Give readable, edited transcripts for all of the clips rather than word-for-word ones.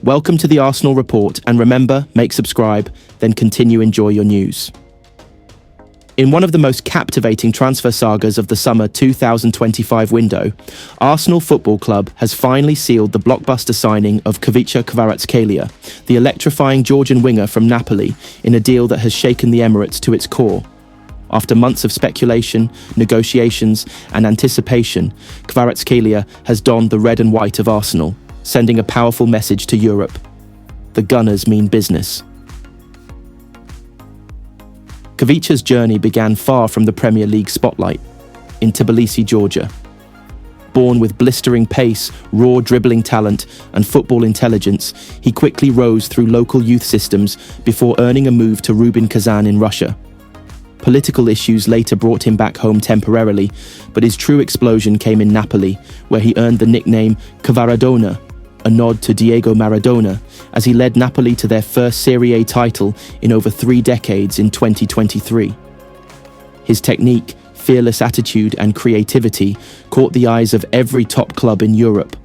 Welcome to the Arsenal Report, and remember, subscribe, then continue enjoy your news. In one of the most captivating transfer sagas of the summer 2025 window, Arsenal Football Club has finally sealed the blockbuster signing of Khvicha Kvaratskhelia, the electrifying Georgian winger from Napoli, in a deal that has shaken the Emirates to its core. After months of speculation, negotiations and anticipation, Kvaratskhelia has donned the red and white of Arsenal, sending a powerful message to Europe. The Gunners mean business. Khvicha's journey began far from the Premier League spotlight, in Tbilisi, Georgia. Born with blistering pace, raw dribbling talent, and football intelligence, he quickly rose through local youth systems before earning a move to Rubin Kazan in Russia. Political issues later brought him back home temporarily, but his true explosion came in Napoli, where he earned the nickname Kvaradona, a nod to Diego Maradona, as he led Napoli to their first Serie A title in over 3 decades in 2023. His technique, fearless attitude and creativity caught the eyes of every top club in Europe,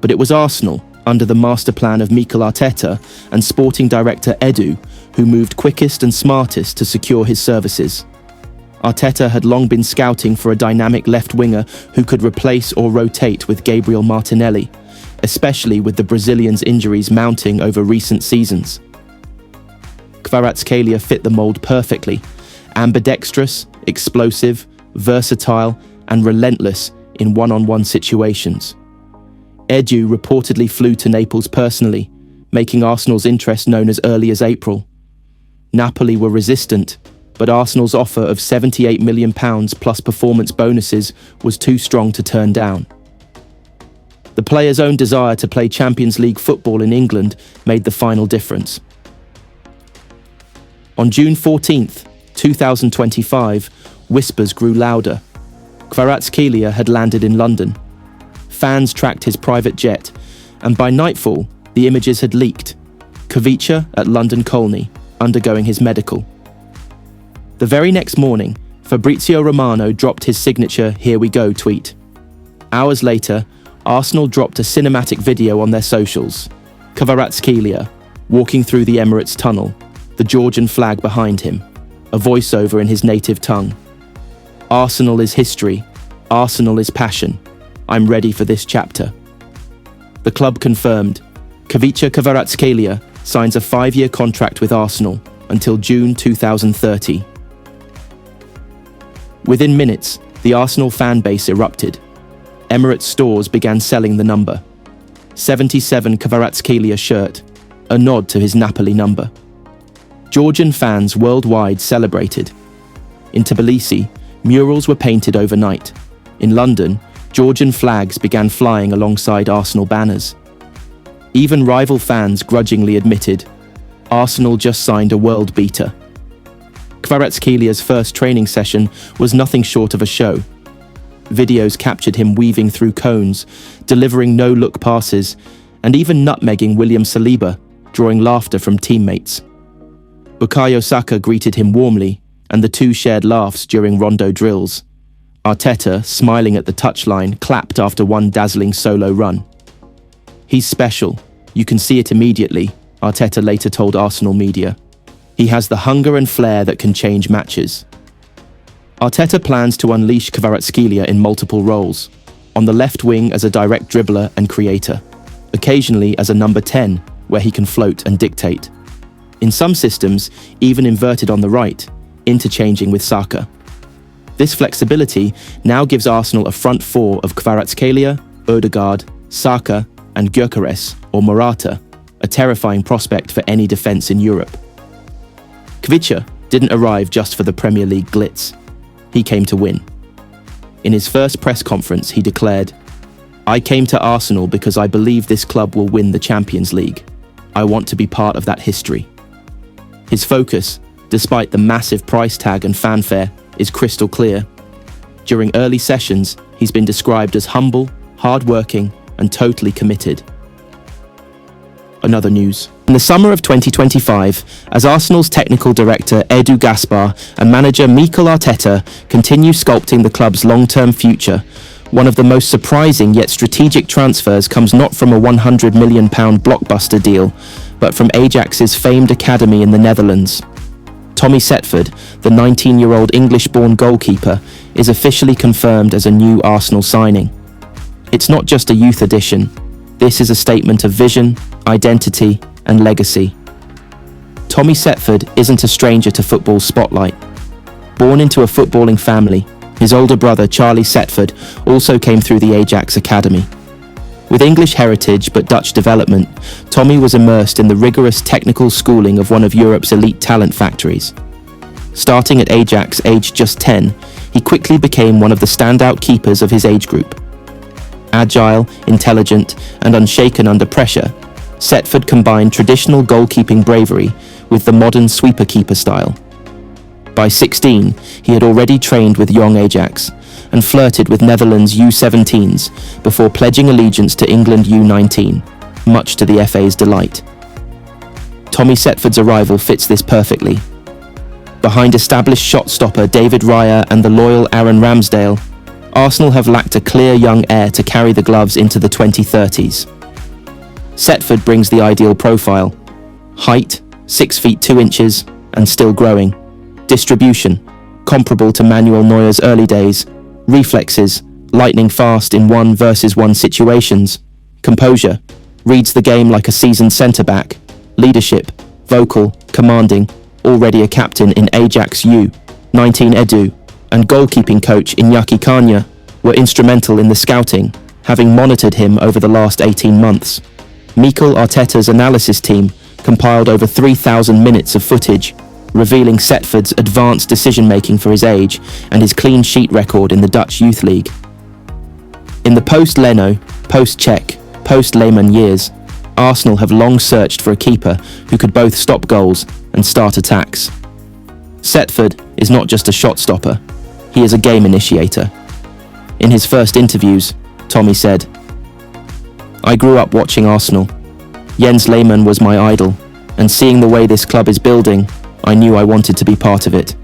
but it was Arsenal, under the master plan of Mikel Arteta and sporting director Edu, who moved quickest and smartest to secure his services. Arteta had long been scouting for a dynamic left winger who could replace or rotate with Gabriel Martinelli, especially with the Brazilian's injuries mounting over recent seasons. Kvaratskhelia fit the mold perfectly, ambidextrous, explosive, versatile, and relentless in one-on-one situations. Edu reportedly flew to Naples personally, making Arsenal's interest known as early as April. Napoli were resistant, but Arsenal's offer of £78 million plus performance bonuses was too strong to turn down. The player's own desire to play Champions League football in England made the final difference. On June 14, 2025, whispers grew louder. Kvaratskhelia had landed in London. Fans tracked his private jet, and by nightfall, the images had leaked. Khvicha at London Colney, undergoing his medical. The very next morning, Fabrizio Romano dropped his signature "Here we go" tweet. Hours later, Arsenal dropped a cinematic video on their socials. Kvaratskhelia, walking through the Emirates tunnel, the Georgian flag behind him, a voiceover in his native tongue. Arsenal is history. Arsenal is passion. I'm ready for this chapter. The club confirmed. Khvicha Kvaratskhelia signs a 5-year contract with Arsenal until June 2030. Within minutes, the Arsenal fan base erupted. Emirates stores began selling the number 77 Kvaratskhelia shirt, a nod to his Napoli number. Georgian fans worldwide celebrated. In Tbilisi, murals were painted overnight. In London, Georgian flags began flying alongside Arsenal banners. Even rival fans grudgingly admitted, Arsenal just signed a world beater. Kvaratskelia's first training session was nothing short of a show. Videos captured him weaving through cones, delivering no-look passes, and even nutmegging William Saliba, drawing laughter from teammates. Bukayo Saka greeted him warmly, and the two shared laughs during rondo drills. Arteta, smiling at the touchline, clapped after one dazzling solo run. He's special. You can see it immediately, Arteta later told Arsenal media. He has the hunger and flair that can change matches. Arteta plans to unleash Kvaratskhelia in multiple roles, on the left wing as a direct dribbler and creator, occasionally as a number 10, where he can float and dictate. In some systems, even inverted on the right, interchanging with Saka. This flexibility now gives Arsenal a front four of Kvaratskhelia, Odegaard, Saka, and Gyökeres, or Morata, a terrifying prospect for any defence in Europe. Khvicha didn't arrive just for the Premier League glitz. He came to win. In his first press conference, he declared, "I came to Arsenal because I believe this club will win the Champions League. I want to be part of that history." His focus, despite the massive price tag and fanfare, is crystal clear. During early sessions, he's been described as humble, hard-working, and totally committed. Another news. In the summer of 2025, as Arsenal's technical director Edu Gaspar and manager Mikel Arteta continue sculpting the club's long-term future, One of the most surprising yet strategic transfers comes not from a £100 million blockbuster deal, but from Ajax's famed academy in the Netherlands. Tommy Setford, the 19-year-old English-born goalkeeper, is officially confirmed as a new Arsenal signing. It's not just a youth addition. This is a statement of vision, identity, and legacy. Tommy Setford isn't a stranger to football's spotlight. Born into a footballing family, his older brother Charlie Setford also came through the Ajax Academy. With English heritage but Dutch development, Tommy was immersed in the rigorous technical schooling of one of Europe's elite talent factories. Starting at Ajax aged just 10, he quickly became one of the standout keepers of his age group. Agile, intelligent, and unshaken under pressure, Setford combined traditional goalkeeping bravery with the modern sweeper-keeper style. By 16, he had already trained with young Ajax and flirted with Netherlands U17s before pledging allegiance to England U19, much to the FA's delight. Tommy Setford's arrival fits this perfectly. Behind established shot-stopper David Raya and the loyal Aaron Ramsdale, Arsenal have lacked a clear young heir to carry the gloves into the 2030s. Setford brings the ideal profile: height, 6 feet 2 inches, and still growing. Distribution, comparable to Manuel Neuer's early days. Reflexes, lightning fast in 1-versus-1 situations. Composure, reads the game like a seasoned centre-back. Leadership, vocal, commanding, already a captain in Ajax U19 Edu, and goalkeeping coach Iñaki Kanya were instrumental in the scouting, having monitored him over the last 18 months. Mikel Arteta's analysis team compiled over 3,000 minutes of footage, revealing Setford's advanced decision-making for his age and his clean sheet record in the Dutch Youth League. In the post-Leno, post-Cech, post-Lehmann years, Arsenal have long searched for a keeper who could both stop goals and start attacks. Setford is not just a shot stopper, he is a game initiator. In his first interviews, Tommy said, "I grew up watching Arsenal. Jens Lehmann was my idol, and seeing the way this club is building, I knew I wanted to be part of it.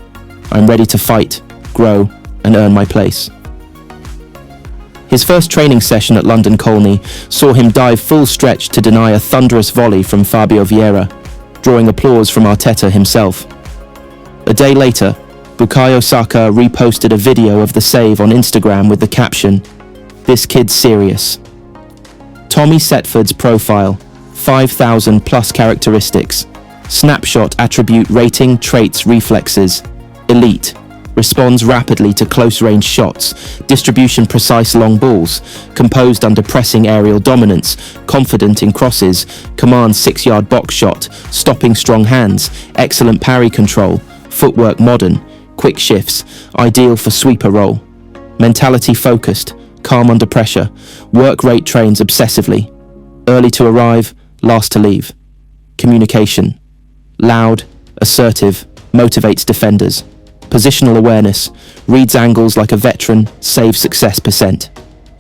I'm ready to fight, grow, and earn my place." His first training session at London Colney saw him dive full stretch to deny a thunderous volley from Fabio Vieira, drawing applause from Arteta himself. A day later, Bukayo Saka reposted a video of the save on Instagram with the caption, "This kid's serious." Tommy Setford's profile, 5,000 plus characteristics. Snapshot attribute rating traits reflexes. Elite. Responds rapidly to close-range shots. Distribution precise long balls. Composed under pressing aerial dominance. Confident in crosses. Commands 6-yard box shot. Stopping strong hands. Excellent parry control. Footwork modern. Quick shifts. Ideal for sweeper role. Mentality focused. Calm under pressure. Work rate trains obsessively. Early to arrive, last to leave. Communication. Loud, assertive, motivates defenders. Positional awareness, reads angles like a veteran, saves success percent.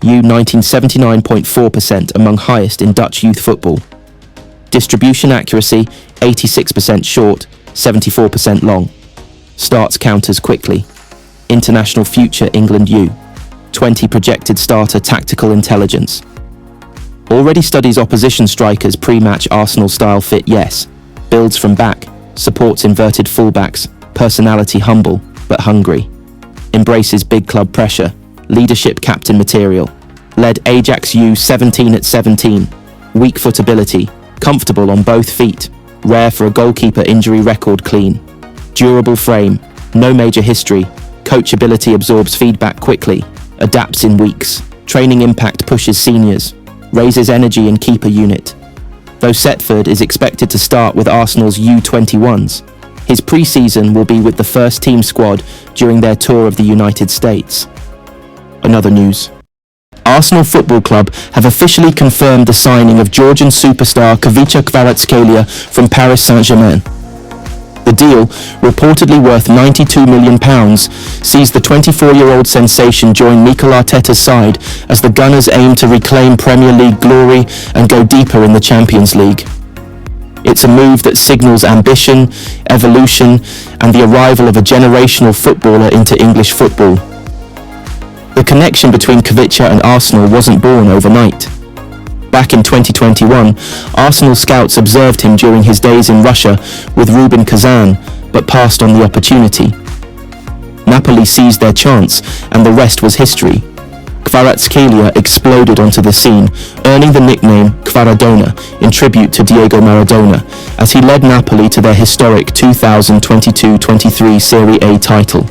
U19 79.4% among highest in Dutch youth football. Distribution accuracy, 86% short, 74% long. Starts counters quickly. International future England U20 projected starter tactical intelligence. Already studies opposition strikers pre-match Arsenal style fit yes. Builds from back, supports inverted fullbacks, personality humble but hungry. Embraces big club pressure, leadership captain material. Led Ajax U17 at 17. Weak foot ability, comfortable on both feet. Rare for a goalkeeper injury record clean. Durable frame, no major history. Coachability absorbs feedback quickly. Adapts in weeks. Training impact pushes seniors. Raises energy in keeper unit. Though Setford is expected to start with Arsenal's U21s, his pre-season will be with the first team squad during their tour of the United States. Another news. Arsenal Football Club have officially confirmed the signing of Georgian superstar Khvicha Kvaratskhelia from Paris Saint-Germain. The deal, reportedly worth £92 million, sees the 24-year-old sensation join Mikel Arteta's side as the Gunners aim to reclaim Premier League glory and go deeper in the Champions League. It's a move that signals ambition, evolution, and the arrival of a generational footballer into English football. The connection between Khvicha and Arsenal wasn't born overnight. Back in 2021, Arsenal scouts observed him during his days in Russia with Rubin Kazan, but passed on the opportunity. Napoli seized their chance, and the rest was history. Kvaratskhelia exploded onto the scene, earning the nickname Kvaradona in tribute to Diego Maradona, as he led Napoli to their historic 2022-23 Serie A title.